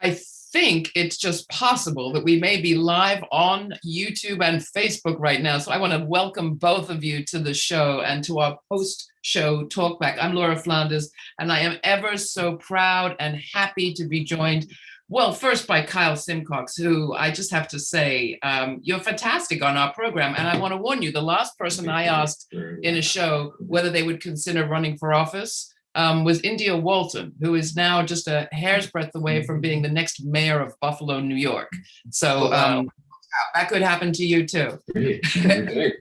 I think it's just possible that we may be live on YouTube and Facebook right now. So I want to welcome both of you to the show and to our post-show talkback. I'm Laura Flanders, and I am ever so proud and happy to be joined, well, first by Kyle Simcox, who I just have to say, you're fantastic on our program. And I want to warn you, the last person I asked in a show whether they would consider running for office was India Walton, who is now just a hair's breadth away from being the next mayor of Buffalo, New York. So that could happen to you too. Kyla.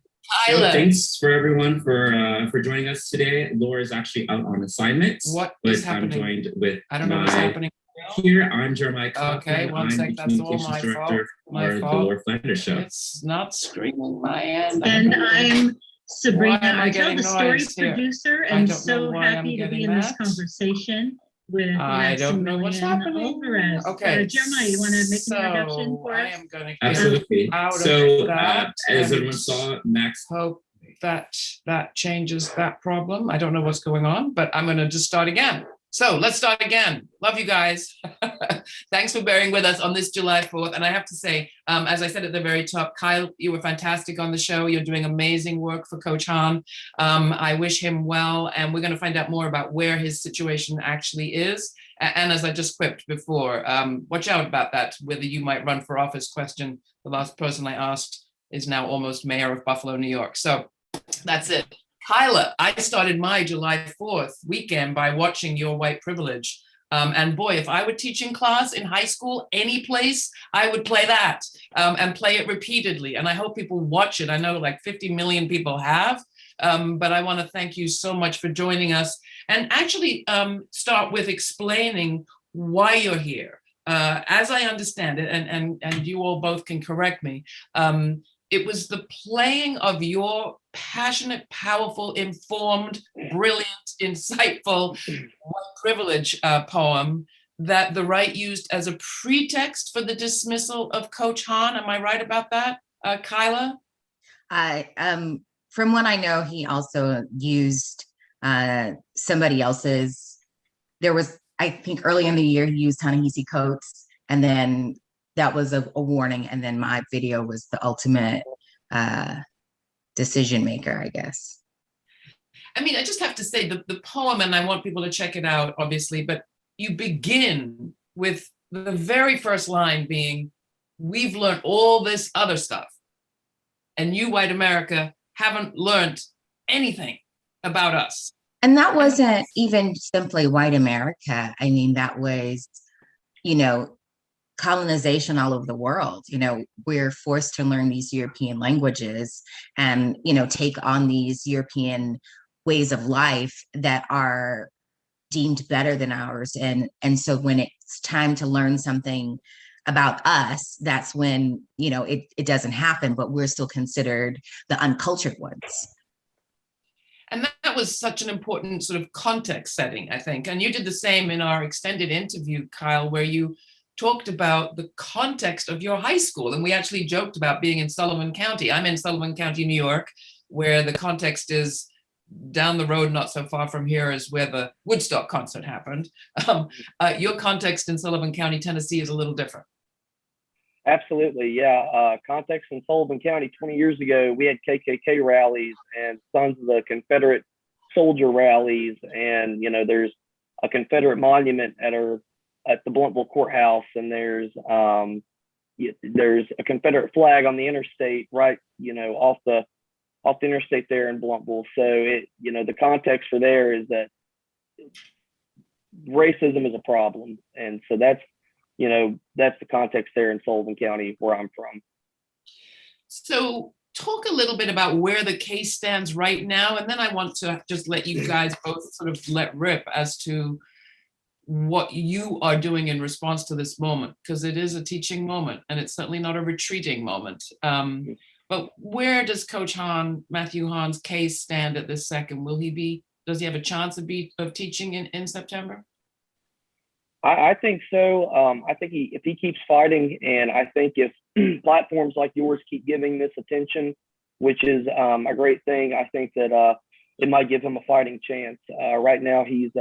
So thanks for everyone for joining us today. Laura is actually out on assignment. What is happening? I'm joined with I don't know what's happening. Here, I'm Jeremiah Kaufman. Okay, one sec. That's all my fault. The Laura Flanders Show. It's not screaming my end. And I'm Sabrina, I'm the story producer, and so happy to be in this conversation with I don't know what's happening. Alvarez. Okay, Jeremiah, you want to make an introduction for us? I am going to absolutely. So as everyone saw, Max. Hope that changes that problem. I don't know what's going on, but I'm going to just start again. So let's start again. Love you guys. Thanks for bearing with us on this July 4th. And I have to say, as I said at the very top, Kyle, you were fantastic on the show. You're doing amazing work for Coach Hahn. I wish him well. And we're going to find out more about where his situation actually is. And as I just quipped before, watch out about that, whether you might run for office question. The last person I asked is now almost mayor of Buffalo, New York. So that's it. Kyla, I started my July 4th weekend by watching Your White Privilege. And boy, if I were teaching class in high school, any place, I would play that and play it repeatedly. And I hope people watch it. I know like 50 million people have, but I want to thank you so much for joining us and actually start with explaining why you're here. As I understand it, and you all both can correct me, it was the playing of your passionate, powerful, informed, brilliant, insightful white privilege poem that the right used as a pretext for the dismissal of Coach Hahn. Am I right about that, Kyla? From what I know, he also used somebody else's. There was, I think, early in the year, he used Ta-Nehisi Coates, and then that was a warning, and then my video was the ultimate decision maker, I guess. I mean, I just have to say the poem, and I want people to check it out, obviously, but you begin with the very first line being, we've learned all this other stuff, and you, white America, haven't learned anything about us. And that wasn't even simply white America. I mean, that was, colonization all over the world. We're forced to learn these European languages and, take on these European ways of life that are deemed better than ours. And so when it's time to learn something about us, that's when, it doesn't happen, but we're still considered the uncultured ones. And that was such an important sort of context setting, I think. And you did the same in our extended interview, Kyle, where you talked about the context of your high school. And we actually joked about being in Sullivan County. I'm in Sullivan County, New York, where the context is down the road, not so far from here, is where the Woodstock concert happened. Your context in Sullivan County, Tennessee is a little different. Absolutely, yeah. Context in Sullivan County 20 years ago, we had KKK rallies and Sons of the Confederate Soldier rallies. And, there's a Confederate monument at the Bluntville courthouse, and there's a Confederate flag on the interstate, right, off the interstate there in Bluntville. So the context for there is that racism is a problem, and so that's the context there in Sullivan County where I'm from. So talk a little bit about where the case stands right now, and then I want to just let you guys both sort of let rip as to what you are doing in response to this moment, because it is a teaching moment and it's certainly not a retreating moment. But where does Coach Hahn, Matthew Hahn's case stand at this second? Does he have a chance of teaching in September? I think so. I think if he keeps fighting, and I think if platforms like yours keep giving this attention, which is a great thing, I think that it might give him a fighting chance. Right now, he's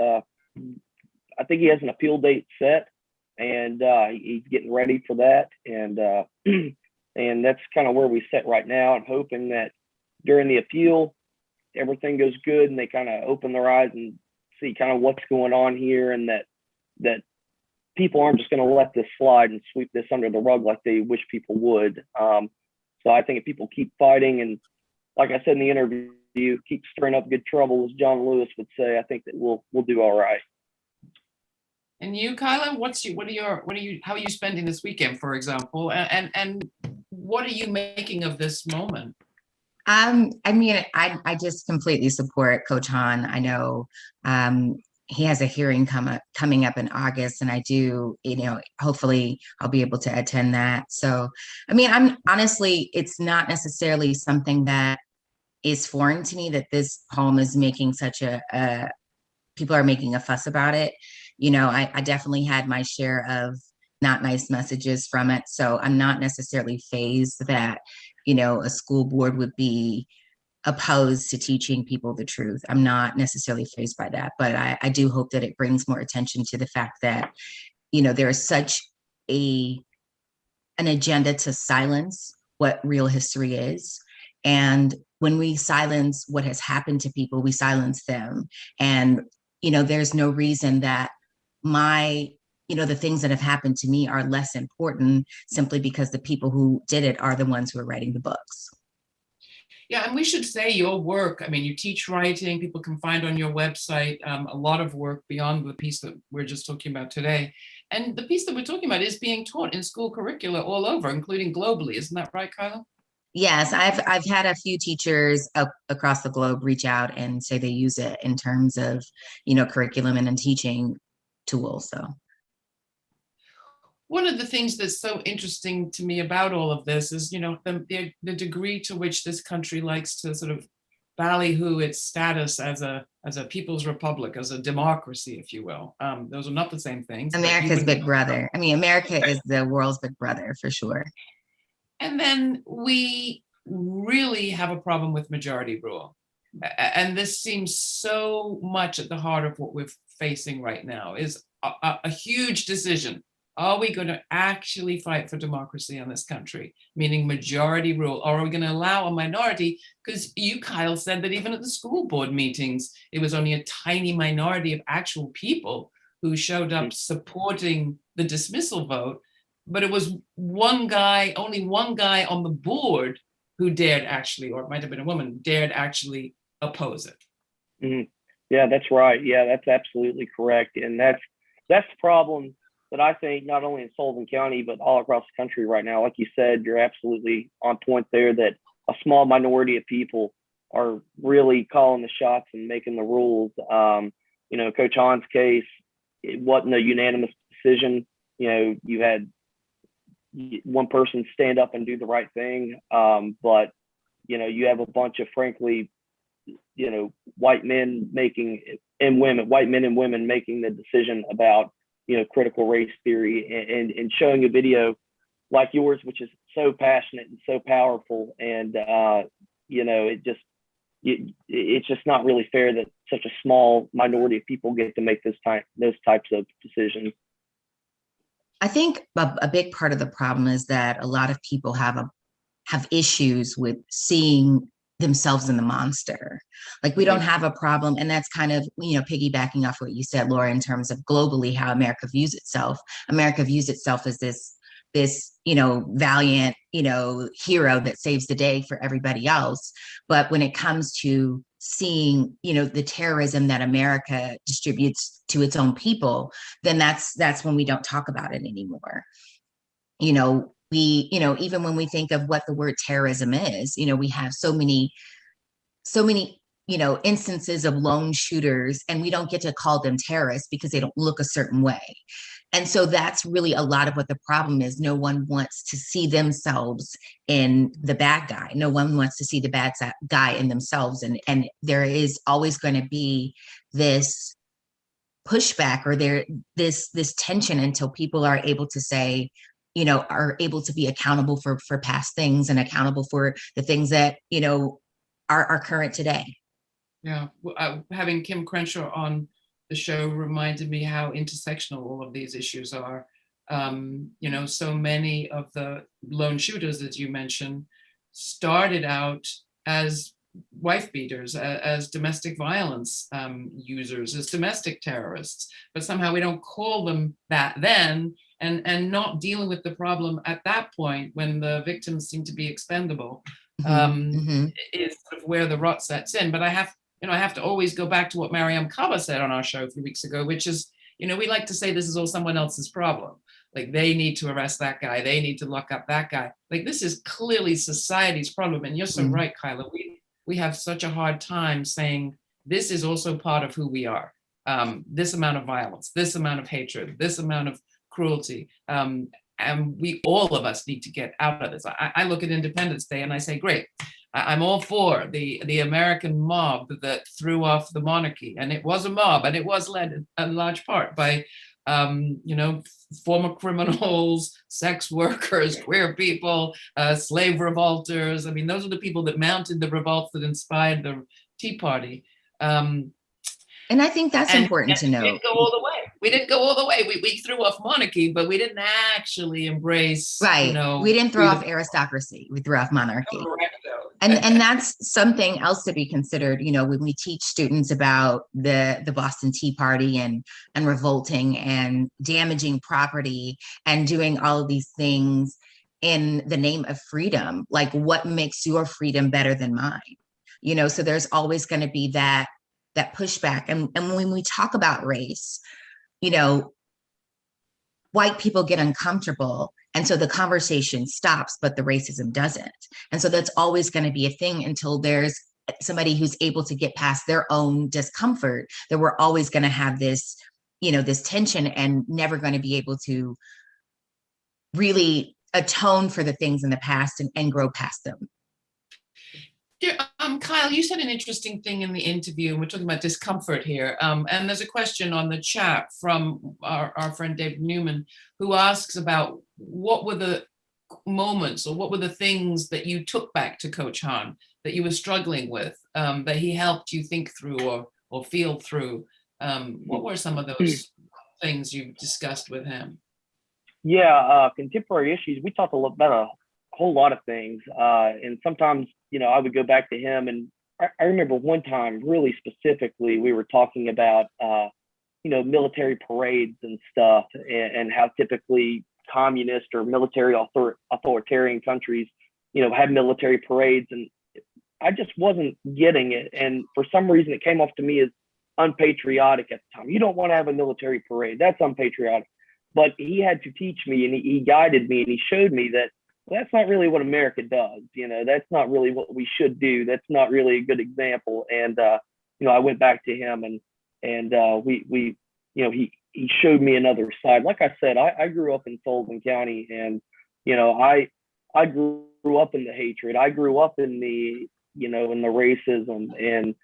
I think he has an appeal date set, and he's getting ready for that. And and that's kind of where we sit right now. I'm hoping that during the appeal, everything goes good and they kind of open their eyes and see kind of what's going on here, and that people aren't just going to let this slide and sweep this under the rug like they wish people would. So I think if people keep fighting, and like I said in the interview, keep stirring up good trouble, as John Lewis would say, I think that we'll do all right. And you, Kyla, how are you spending this weekend, for example? And what are you making of this moment? I mean, I just completely support Coach Hahn. I know he has a hearing coming up in August, and I do, hopefully I'll be able to attend that. So, I mean, I'm honestly, it's not necessarily something that is foreign to me that this poem is making people are making a fuss about it. I definitely had my share of not nice messages from it. So I'm not necessarily fazed that, a school board would be opposed to teaching people the truth. I'm not necessarily fazed by that, but I do hope that it brings more attention to the fact that, there is such an agenda to silence what real history is. And when we silence what has happened to people, we silence them. And, there's no reason that the things that have happened to me are less important simply because the people who did it are the ones who are writing the books. Yeah, and we should say your work, I mean, you teach writing, people can find on your website a lot of work beyond the piece that we're just talking about today. And the piece that we're talking about is being taught in school curricula all over, including globally. Isn't that right, Kyla? Yes, I've had a few teachers across the globe reach out and say they use it in terms of, curriculum and teaching tools. So one of the things that's so interesting to me about all of this is, the degree to which this country likes to sort of ballyhoo its status as a people's republic, as a democracy, if you will. Those are not the same things. America's big brother. I mean, America is the world's big brother for sure. And then we really have a problem with majority rule. And this seems so much at the heart of what we're facing right now, is a huge decision. Are we going to actually fight for democracy in this country, meaning majority rule, or are we going to allow a minority? Because you, Kyle, said that even at the school board meetings, it was only a tiny minority of actual people who showed up supporting the dismissal vote. But it was only one guy on the board who dared actually, or it might have been a woman, dared actually oppose it. Mm-hmm. Yeah, that's right. Yeah, that's absolutely correct. And that's the problem that I think not only in Sullivan County, but all across the country right now. Like you said, you're absolutely on point there, that a small minority of people are really calling the shots and making the rules. Coach Hahn's case, it wasn't a unanimous decision. You had one person stand up and do the right thing. But, you have a bunch of, frankly, white men and women making the decision about, critical race theory, and showing a video like yours, which is so passionate and so powerful. And, it's just not really fair that such a small minority of people get to make those types of decisions. I think a big part of the problem is that a lot of people have issues with seeing themselves in the monster. Like, we don't have a problem. And that's kind of, piggybacking off what you said, Laura, in terms of globally, how America views itself. America views itself as this valiant, hero that saves the day for everybody else. But when it comes to seeing, the terrorism that America distributes to its own people, then that's when we don't talk about it anymore. Even when we think of what the word terrorism is, we have so many, instances of lone shooters, and we don't get to call them terrorists because they don't look a certain way. And so that's really a lot of what the problem is. No one wants to see themselves in the bad guy. No one wants to see the bad guy in themselves. And there is always going to be this pushback, or this tension, until people are able to say, are able to be accountable for past things, and accountable for the things that, are current today. Yeah, having Kim Crenshaw on the show reminded me how intersectional all of these issues are. So many of the lone shooters, as you mentioned, started out as wife beaters, as domestic violence users, as domestic terrorists, but somehow we don't call them that then, and not dealing with the problem at that point when the victims seem to be expendable is sort of where the rot sets in. But I have to always go back to what Mariam Kaba said on our show a few weeks ago, which is, we like to say this is all someone else's problem. Like, they need to arrest that guy, they need to lock up that guy. Like, this is clearly society's problem. And you're so right, Kyla. We have such a hard time saying this is also part of who we are. This amount of violence, this amount of hatred, this amount of cruelty. And all of us need to get out of this. I look at Independence Day and I say, great, I'm all for the American mob that threw off the monarchy. And it was a mob, and it was led in large part by former criminals, sex workers, queer people, slave revolters. I mean, those are the people that mounted the revolts that inspired the Tea Party. And I think that's important to know. We didn't go all the way. We threw off monarchy, but we didn't actually embrace. Right. We didn't throw off aristocracy. We threw off monarchy. And that's something else to be considered. When we teach students about the Boston Tea Party and revolting and damaging property and doing all of these things in the name of freedom, like, what makes your freedom better than mine? So there's always going to be that pushback. And when we talk about race, white people get uncomfortable. And so the conversation stops, but the racism doesn't. And so that's always going to be a thing until there's somebody who's able to get past their own discomfort, that we're always going to have this, this tension, and never going to be able to really atone for the things in the past and grow past them. Kyle, you said an interesting thing in the interview, and we're talking about discomfort here. And there's a question on the chat from our friend David Newman, who asks about what were the moments or what were the things that you took back to Coach Hahn that you were struggling with, that he helped you think through or feel through. What were some of those things you discussed with him? Yeah, contemporary issues. We talked about a whole lot of things. And sometimes, I would go back to him, and I remember one time really specifically, we were talking about, military parades and stuff, and how typically communist or military authoritarian countries, have military parades. And I just wasn't getting it. And for some reason, it came off to me as unpatriotic at the time. You don't want to have a military parade. That's unpatriotic. But he had to teach me, and he guided me, and he showed me that that's not really what America does. That's not really what we should do. That's not really a good example. And, I went back to him, and he showed me another side. Like I said, I grew up in Sullivan County, and, I grew up in the hatred. I grew up in the, in the racism, and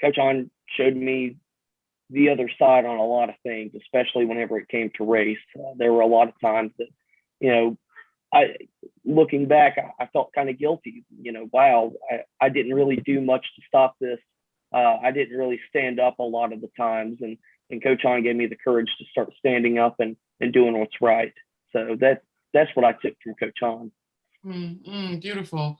Coach Hahn showed me the other side on a lot of things, especially whenever it came to race. There were a lot of times that, looking back, I felt kind of guilty. Wow, I didn't really do much to stop this. I didn't really stand up a lot of the times, and Coach Hahn gave me the courage to start standing up and doing what's right. So that's what I took from Coach Hahn. Beautiful.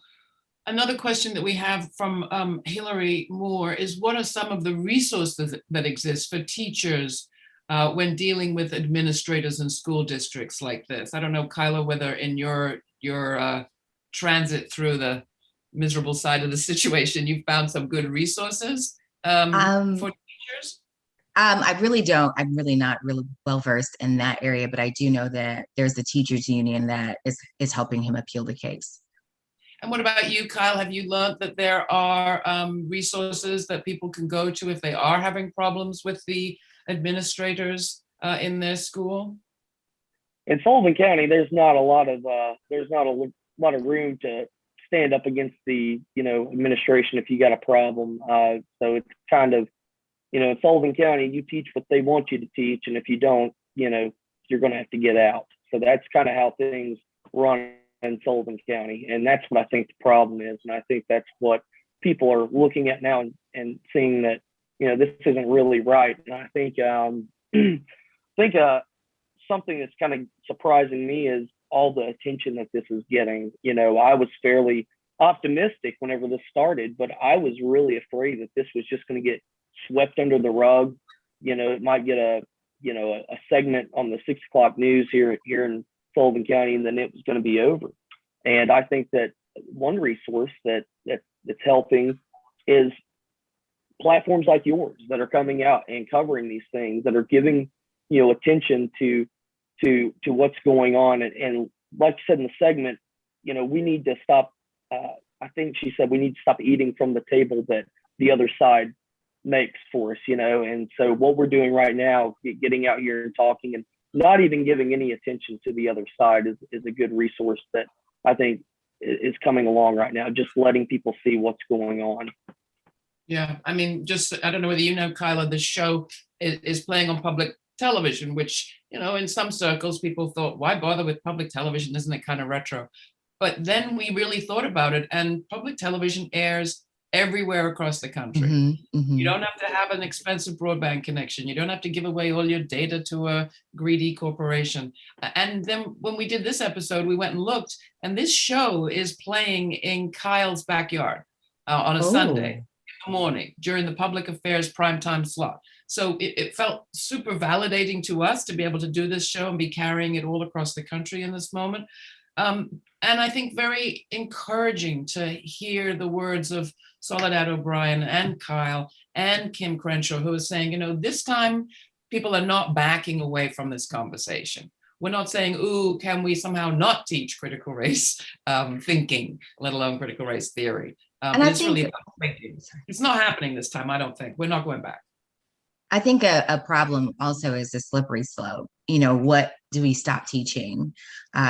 Another question that we have from Hillary Moore is, what are some of the resources that exist for teachers when dealing with administrators in school districts like this? I don't know, Kyla, whether in your transit through the miserable side of the situation, you've found some good resources for teachers? I really don't. I'm really not really well versed in that area, but I do know that there's the teachers union that is helping him appeal the case. And what about you, Kyle? Have you learned that there are resources that people can go to if they are having problems with the administrators in their school? In Sullivan County, there's not a lot of room to stand up against the administration if you got a problem. So it's kind of, in Sullivan County, you teach what they want you to teach, and if you don't, you're going to have to get out. So that's kind of how things run in Sullivan County, and that's what I think the problem is. And I think that's what people are looking at now and seeing that this isn't really right. And I think something that's kind of surprising me is all the attention that this is getting. I was fairly optimistic whenever this started, but I was really afraid that this was just going to get swept under the rug. It might get a segment on the 6 o'clock news here in Sullivan County, and then it was going to be over. And I think that one resource that's helping is platforms like yours that are coming out and covering these things, that are giving attention to what's going on. And like you said in the segment, we need to stop. I think she said we need to stop eating from the table that the other side makes for us, and so what we're doing right now, getting out here and talking and not even giving any attention to the other side is a good resource that I think is coming along right now, just letting people see what's going on. Yeah, I mean, I don't know whether Kyla, the show is playing on public television, which, in some circles, people thought, why bother with public television? Isn't it kind of retro? But then we really thought about it, and public television airs everywhere across the country. You don't have to have an expensive broadband connection. You don't have to give away all your data to a greedy corporation. And then when we did this episode, we went and looked, and this show is playing in Kyle's backyard on a Sunday morning during the public affairs primetime slot. So it felt super validating to us to be able to do this show and be carrying it all across the country in this moment. And I think very encouraging to hear the words of Soledad O'Brien and Kyle and Kim Crenshaw, who is saying, this time people are not backing away from this conversation. We're not saying, ooh, can we somehow not teach critical race thinking, let alone critical race theory? And I it's think, really about thinking. It's not happening this time, I don't think. We're not going back. I think a problem also is a slippery slope. What do we stop teaching?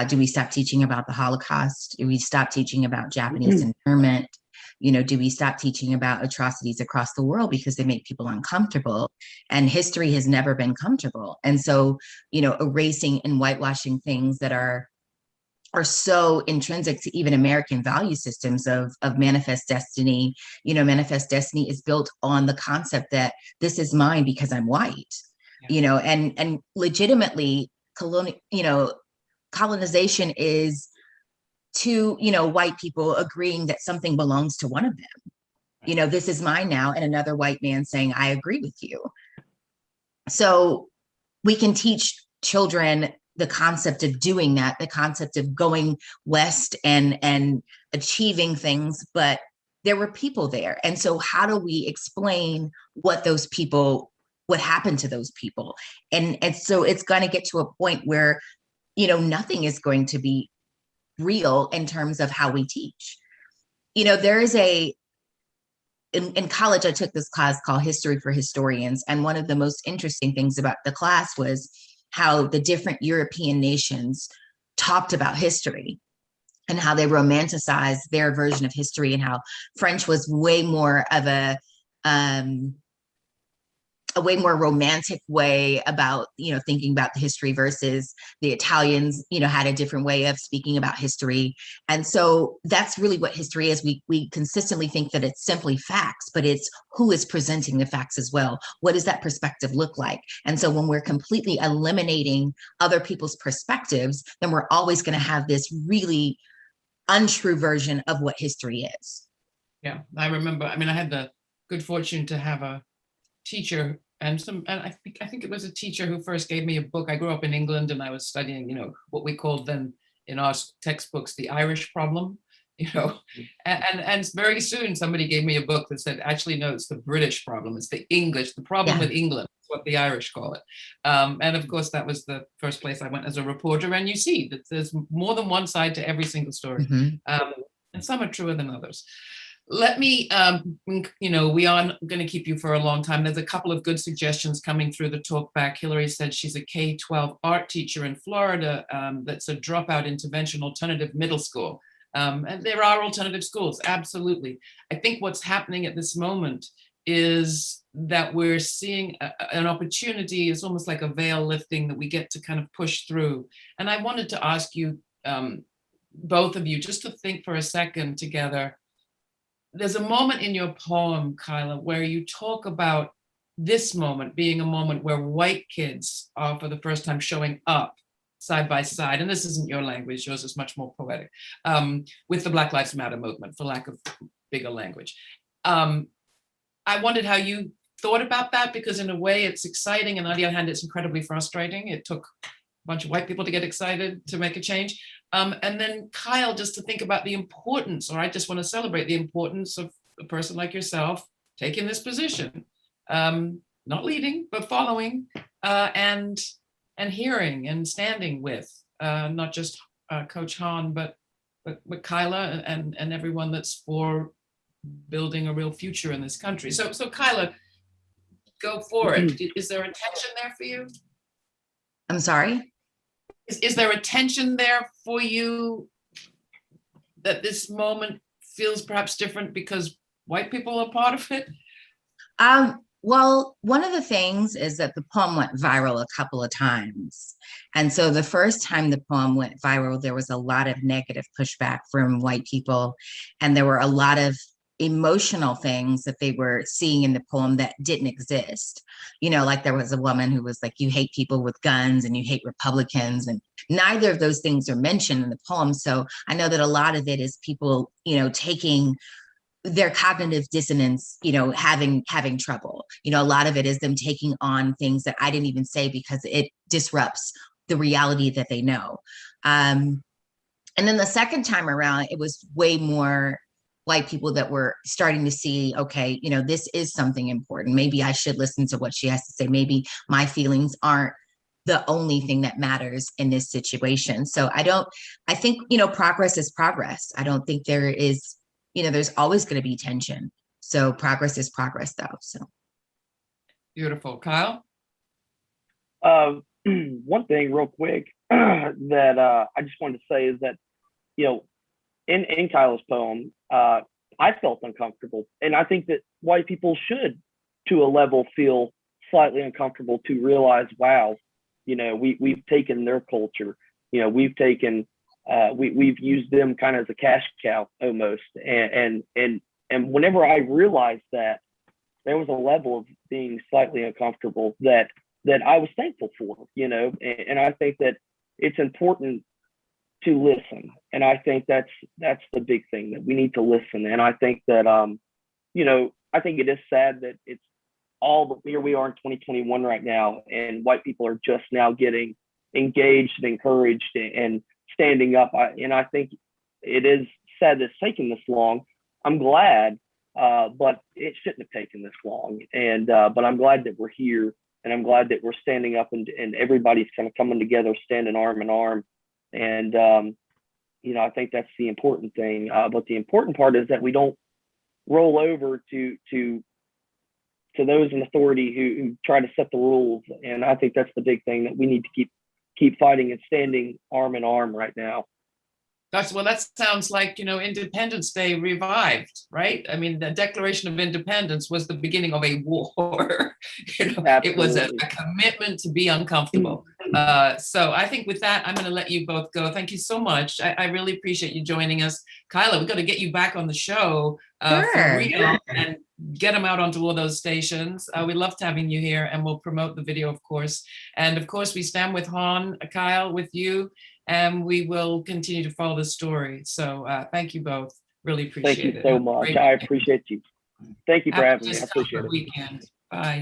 Do we stop teaching about the Holocaust? Do we stop teaching about Japanese internment? Do we stop teaching about atrocities across the world because they make people uncomfortable? And history has never been comfortable. And so, erasing and whitewashing things that are so intrinsic to even American value systems of manifest destiny. Manifest destiny is built on the concept that this is mine because I'm white, and legitimately colonization is two, white people agreeing that something belongs to one of them. This is mine now, and another white man saying, I agree with you. So we can teach children the concept of doing that, the concept of going west and achieving things, but there were people there. And so how do we explain what happened to those people? And so it's going to get to a point where, nothing is going to be real in terms of how we teach. There is in college, I took this class called History for Historians. And one of the most interesting things about the class was how the different European nations talked about history and how they romanticized their version of history, and how French was way more of a way more romantic way about, thinking about the history, versus the Italians, had a different way of speaking about history. And so that's really what history is. We consistently think that it's simply facts, but it's who is presenting the facts as well. What does that perspective look like? And so when we're completely eliminating other people's perspectives, then we're always going to have this really untrue version of what history is. Yeah, I remember, I had the good fortune to have a teacher, and I think it was a teacher who first gave me a book. I grew up in England, and I was studying, what we called then in our textbooks, the Irish problem, and very soon somebody gave me a book that said, actually, no, it's the British problem. It's the English, the problem with England, is what the Irish call it. And of course, that was the first place I went as a reporter. And you see that there's more than one side to every single story. And some are truer than others. Let me, we are going to keep you for a long time. There's a couple of good suggestions coming through the talk back. Hillary said she's a K-12 art teacher in Florida. That's a dropout intervention alternative middle school. And there are alternative schools, absolutely. I think what's happening at this moment is that we're seeing an opportunity. It's almost like a veil lifting that we get to kind of push through. And I wanted to ask you, both of you, just to think for a second together, there's a moment in your poem, Kyla, where you talk about this moment being a moment where white kids are for the first time showing up side by side, and this isn't your language, yours is much more poetic, with the Black Lives Matter movement, for lack of bigger language. I wondered how you thought about that, because in a way it's exciting, and on the other hand, it's incredibly frustrating. It took a bunch of white people to get excited to make a change. And then Kyle, just to think about the importance, or I just want to celebrate the importance of a person like yourself taking this position, not leading, but following, and hearing and standing with, not just Coach Hahn, but Kyla and everyone that's for building a real future in this country. So Kyla, go for it. Is there a tension there for you? I'm sorry? Is there a tension there for you that this moment feels perhaps different because white people are part of it? Well, one of the things is that the poem went viral a couple of times. And so the first time the poem went viral, there was a lot of negative pushback from white people. And there were a lot of emotional things that they were seeing in the poem that didn't exist. You know, like there was a woman who was like, you hate people with guns and you hate Republicans, and neither of those things are mentioned in the poem. So I know that a lot of it is people, you know, taking their cognitive dissonance, you know, having trouble. You know, a lot of it is them taking on things that I didn't even say because it disrupts the reality that they know. And then the second time around, it was way more white people that were starting to see, okay, you know, this is something important. Maybe I should listen to what she has to say. Maybe my feelings aren't the only thing that matters in this situation. So I think, you know, progress is progress. I don't think there is, you know, there's always going to be tension. So progress is progress though, so. Beautiful. Kyle? One thing real quick that I just wanted to say is that, you know, in Kyla's poem, I felt uncomfortable. And I think that white people should, to a level, feel slightly uncomfortable to realize, wow, you know, we've taken their culture, you know, we've used them kind of as a cash cow almost. And whenever I realized that, there was a level of being slightly uncomfortable that I was thankful for, you know, and I think that it's important to listen. And I think that's the big thing, that we need to listen. And I think that, you know, I think it is sad that it's here we are in 2021 right now, and white people are just now getting engaged and encouraged and standing up. And I think it is sad that it's taken this long. I'm glad, but it shouldn't have taken this long. And but I'm glad that we're here, and I'm glad that we're standing up, and everybody's kind of coming together, standing arm in arm. And you know, I think that's the important thing. But the important part is that we don't roll over to those in authority who try to set the rules. And I think that's the big thing, that we need to keep fighting and standing arm in arm right now. Gosh, well, that sounds like, you know, Independence Day revived, right? I mean, the Declaration of Independence was the beginning of a war. You know, Absolutely. It was a commitment to be uncomfortable. So I think with that, I'm going to let you both go. Thank you so much. I really appreciate you joining us. Kyla, we've got to get you back on the show for real and get them out onto all those stations. We'd love to having you here, and we'll promote the video, of course. And of course, we stand with Han, Kyle, with you, and we will continue to follow the story. So thank you both. Really appreciate it. Thank you so much. I appreciate you. Thank you for having me. I appreciate it. Weekend. Bye.